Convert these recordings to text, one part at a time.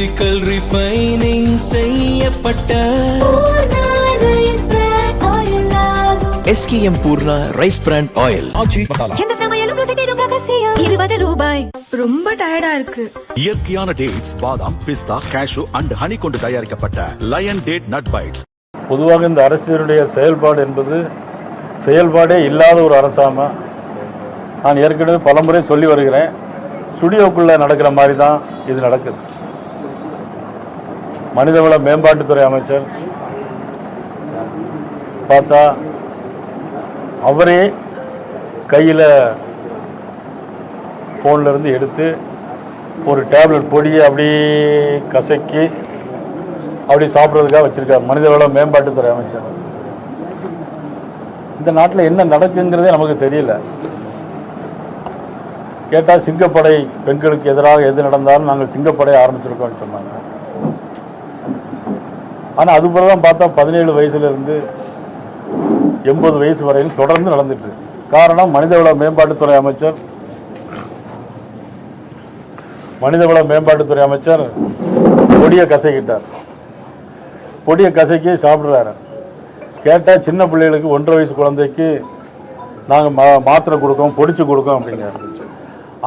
Physical refining செய்யப்பட்ட SKM Poorna rice brand oil. இந்த சமையலும் ருசி தேடும் ரகசியம். 20 ரூபாய். ரொம்ப டயர்டா இருக்கு. இயற்கையான டேட்ஸ், பாதாம், பிஸ்தா, கேஷு அண்ட் ஹனி கொண்டு தயாரிக்கப்பட்ட லயன் டேட் நட் பைட்ஸ். பொதுவாக இந்த அரசினுடைய செயல்பாடு என்பது செயல்பாடே இல்லாத ஒரு அரசாங்க. நான் ஏற்கனவே பலமுறை சொல்லி வருகிறேன். ஸ்டுடியோக்குள்ளே நடக்கிற மாதிரி தான் இது நடக்குது. மனிதவள மேம்பாட்டுத்துறை அமைச்சர் பார்த்தா அவரே கையில் ஃபோன்லேருந்து எடுத்து ஒரு டேப்லெட் பொடியை அப்படி கசக்கி அப்படி சாப்பிட்றதுக்காக வச்சுருக்கார் மனிதவள மேம்பாட்டுத்துறை அமைச்சர். இந்த நாட்டில் என்ன நடக்குங்கிறதே நமக்கு தெரியல. கேட்டால் சிங்கப்படை பெண்களுக்கு எதிராக எது நடந்தாலும் நாங்கள் சிங்கப்படை ஆரம்பிச்சிருக்கோம்னு சொன்னாங்க. ஆனால் அது போல தான் பார்த்தா 17 வயசுலேருந்து 80 வயசு வரையிலும் தொடர்ந்து நடந்துட்டு. காரணம் மனிதவள மேம்பாட்டுத்துறை அமைச்சர் பொடியை கசக்கிட்டார். பொடியை கசக்கி சாப்பிட்றாரு. கேட்டால் சின்ன பிள்ளைகளுக்கு 1.5 வயசு குழந்தைக்கு நாங்கள் மாத்திரை கொடுக்கோம், பொடிச்சு கொடுக்கோம் அப்படிங்கிறாரு.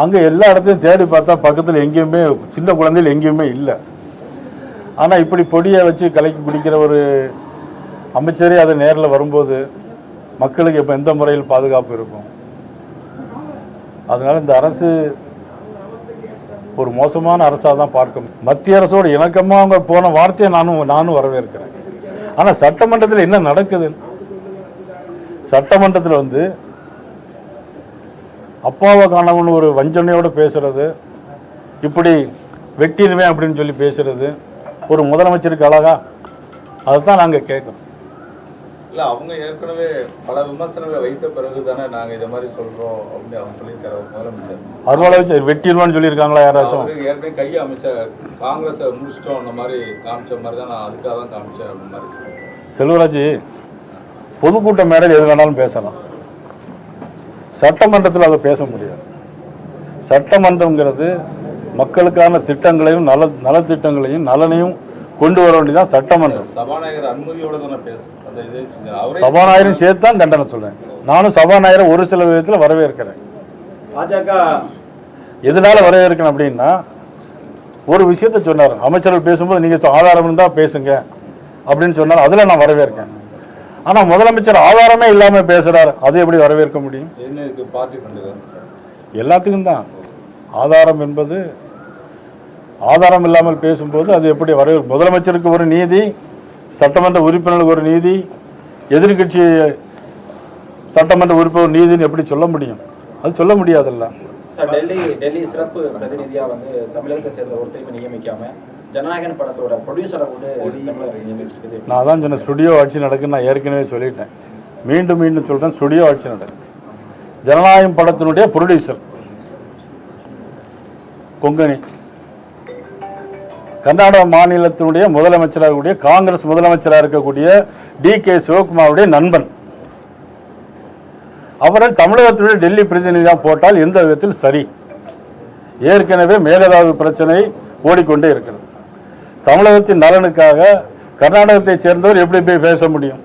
அங்கே எல்லா இடத்தையும் தேடி பார்த்தா பக்கத்தில் எங்கேயுமே சின்ன குழந்தைகள் எங்கேயுமே இல்லை. ஆனால் இப்படி பொடியை வச்சு கலக்கி குடிக்கிற ஒரு அமைச்சரே அதை நேரில் வரும்போது மக்களுக்கு இப்போ எந்த முறையில் பாதுகாப்பு இருக்கும்? அதனால் இந்த அரசு ஒரு மோசமான அரசாக தான் பார்க்கணும். மத்திய அரசோடு இணக்கமாக அவங்க போன வார்த்தையை நானும் வரவேற்கிறேன். ஆனால் சட்டமன்றத்தில் என்ன நடக்குது? சட்டமன்றத்தில் அப்பாவை காணவன் ஒரு வஞ்சனையோடு பேசுறது, இப்படி வெட்டிடுவேன் அப்படின்னு சொல்லி பேசுறது ஒரு முதலமைச்சருக்கு அழகா? அதுதான் நாங்கள் கேட்கணும். இல்லை, அவங்க ஏற்கனவே பல விமர்சனங்களை வைத்த பிறகு தானே நாங்கள் இதை மாதிரி சொல்கிறோம் அப்படின்னு அவங்க சொல்லியிருக்காரு முதலமைச்சர். அதனால வச்சு வெட்டிடுவான்னு சொல்லியிருக்காங்களா யாராச்சும்? ஏற்கனவே கையை அமைச்ச காங்கிரஸை முடிச்சிட்டோம் அந்த மாதிரி காமிச்ச மாதிரி தான் நான் அதுக்காக தான் காமிச்சேன் அப்படின்னு மாதிரி. செல்வராஜ், பொதுக்கூட்ட மேடையில் எது வேணாலும் பேசலாம். சட்டமன்றத்தில் அதை பேச முடியாது. சட்டமன்றங்கிறது மக்களுக்கான திட்டங்களையும் நலத்திட்டங்களையும் நலனையும் கொண்டு வர வேண்டியதான் சட்டமன்றம். சபாநாயகர் அனுமதியோட தானே பேசுறேன். சபாநாயகரும் சேர்த்து தான் தண்டனை சொல்றேன். நானும் சபாநாயகரை ஒரு சில விதத்தில் வரவேற்கிறேன். பாஜக எதனால வரவேற்கிறேன் அப்படின்னா, ஒரு விஷயத்த சொன்னார் அமைச்சர்கள் பேசும்போது, நீங்கள் ஆதாரம் இருந்தால் பேசுங்க அப்படின்னு சொன்னார். அதில் நான் வரவேற்கிறேன். ஆனால் முதலமைச்சர் ஆதாரமே இல்லாமல் பேசுகிறார், அது எப்படி வரவேற்க முடியும்? எல்லாத்துக்கும் தான் ஆதாரம் என்பது. ஆதாரம் இல்லாமல் பேசும்போது அது எப்படி வரவேற்க? முதலமைச்சருக்கு ஒரு நீதி, சட்டமன்ற உறுப்பினருக்கு ஒரு நீதி, எதிர்கட்சி சட்டமன்ற உறுப்பினர் நீதினு எப்படி சொல்ல முடியும்? அது சொல்ல முடியாதுல்ல. டெல்லி சிறப்பு பிரதிநிதியா தமிழகத்தை சேர்ந்த ஒருத்தரையும் நியமிக்காம ஜனநாயகன் படத்தோட ப்ரொடியூசரை கூட நான் தான் சொன்னேன், ஸ்டுடியோ ஆட்சி நடக்குன்னு நான் ஏற்கனவே சொல்லிட்டேன். மீண்டும் சொல்றேன், ஸ்டுடியோ ஆட்சி நடக்கும். ஜனநாயகம் படத்தினுடைய ப்ரொடியூசர் கொங்கணி, கர்நாடக மாநிலத்தினுடைய முதலமைச்சராக காங்கிரஸ் முதலமைச்சராக இருக்கக்கூடிய DK சிவகுமாருடைய நண்பன். அவரை தமிழகத்தினுடைய டெல்லி பிரதிநிதியாக போட்டால் எந்த விதத்தில் சரி? ஏற்கனவே மேகதாது பிரச்சனை ஓடிக்கொண்டே இருக்கிறது. தமிழகத்தின் நலனுக்காக கர்நாடகத்தை சேர்ந்தவர் எப்படி போய் பேச முடியும்?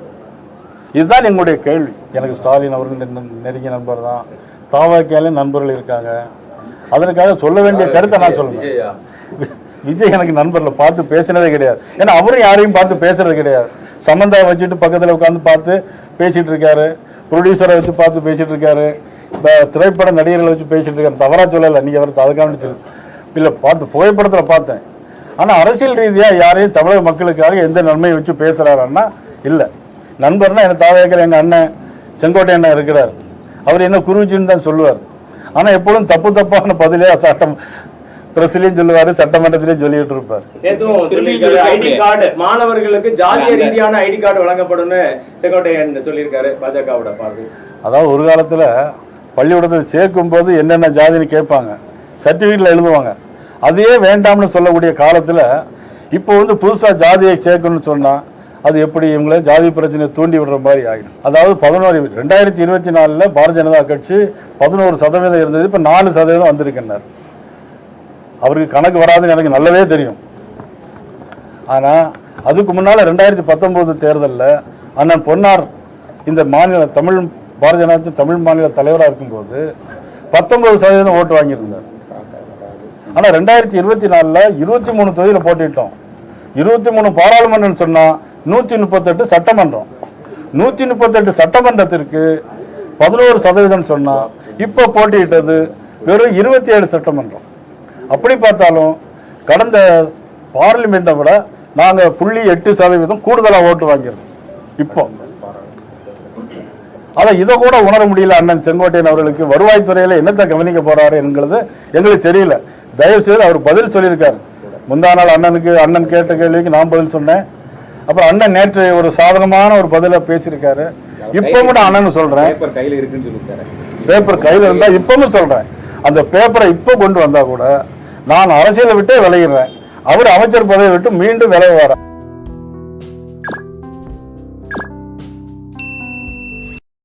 இதுதான் எங்களுடைய கேள்வி. எனக்கு ஸ்டாலின் அவர்கள் நெருங்கிய நண்பர் தான், தாவகையிலும் நண்பர்கள் இருக்காங்க. அதற்காக சொல்ல வேண்டிய கருத்தை நான் சொல்லுவேன். விஜய் எனக்கு நண்பரில் பார்த்து பேசினதே கிடையாது. ஏன்னா அவரும் யாரையும் பார்த்து பேசுறது கிடையாது. சம்பந்தா வச்சுட்டு பக்கத்தில் உட்காந்து பார்த்து பேசிட்டு இருக்காரு, ப்ரொடியூசரை வச்சு பார்த்து பேசிட்டு இருக்காரு, திரைப்பட நடிகர்களை வச்சு பேசிட்டு இருக்காரு. தவறா சொல்லலை, நீங்கள் அவர் அதுக்காக சொல்லு இல்லை, பார்த்து புகைப்படத்தில் பார்த்தேன். ஆனால் அரசியல் ரீதியாக யாரையும் தமிழக மக்களுக்காக எந்த நன்மையை வச்சு பேசுகிறாருன்னா இல்லை. நண்பர்னா எனக்கு தாவகையில் எங்கள் அண்ணன் செங்கோட்டை அண்ணன் இருக்கிறார், அவர் என்ன குருஜின்னு தான் சொல்லுவார். ஆனால் எப்பொழுதும் தப்பான பதிலே சட்டம் பிரஸ்லயும் சொல்லுவாரு, சட்டமன்றத்திலையும் சொல்லிட்டு இருப்பார். ஐடி கார்டு மாணவர்களுக்கு ஜாதிய ரீதியான ஐடி கார்டு வழங்கப்படும் செங்கோட்டையன் சொல்லியிருக்காரு. பாஜகவோட பார்வை அதாவது ஒரு காலத்துல பள்ளிக்கூடத்தில் சேர்க்கும் போது என்னென்ன ஜாதின்னு கேட்பாங்க, சர்டிபிகேட்ல எழுதுவாங்க. அதையே வேண்டாம்னு சொல்லக்கூடிய காலத்துல இப்போ புதுசா ஜாதியை சேர்க்கணும்னு சொன்னா அது எப்படி இவங்கள ஜாதி பிரச்சனையை தூண்டி விடுற மாதிரி ஆகிடும். அதாவது 2024 பாரதிய ஜனதா கட்சி 11% இருந்தது, இப்போ 4% வந்திருக்கின்றார். அவருக்கு கணக்கு வராதுன்னு எனக்கு நல்லாவே தெரியும். ஆனால் அதுக்கு முன்னால் 2019 தேர்தலில் அண்ணன் பொன்னார் இந்த மாநில பாரதிய ஜனதா தமிழ் மாநில தலைவராக இருக்கும்போது 19% ஓட்டு வாங்கியிருந்தார். ஆனால் 2024 23 தொகுதியில் போட்டிட்டோம். 23 பாராளுமன்றம் சொன்னால் 138 சட்டமன்றம். 138 சட்டமன்றத்திற்கு 11% சொன்னால் இப்போ போட்டியிட்டது வெறும் 27 சட்டமன்றம். அப்படி பார்த்தாலும் கடந்த பார்லிமெண்ட்டை விட நாங்கள் 0.8% கூடுதலாக ஓட்டு வாங்கியிருக்கோம். இப்போ அதை இதை கூட உணர முடியல. அண்ணன் செங்கோட்டையன் அவர்களுக்கு வருவாய்த்துறையில் என்னத்தை கவனிக்க போறாரு என்கிறது எங்களுக்கு தெரியல. தயவு செய்து அவர் பதில் சொல்லியிருக்காரு. முந்தா நாள் அண்ணன் கேட்ட கேள்விக்கு நான் பதில் சொன்னேன். அப்புறம் அண்ணன் நேற்று ஒரு சாதகமான ஒரு பதில பேசியிருக்காரு. இப்போ கூட அண்ணன் சொல்றேன், பேப்பர் கையில் இருந்தா இப்பவும் சொல்றேன், அந்த பேப்பரை இப்போ கொண்டு வந்தா கூட நான் அரசியலை விட்டே விளையிடுறேன். அவர் அமைச்சர் பதவியை விட்டு மீண்டும் விளைய வர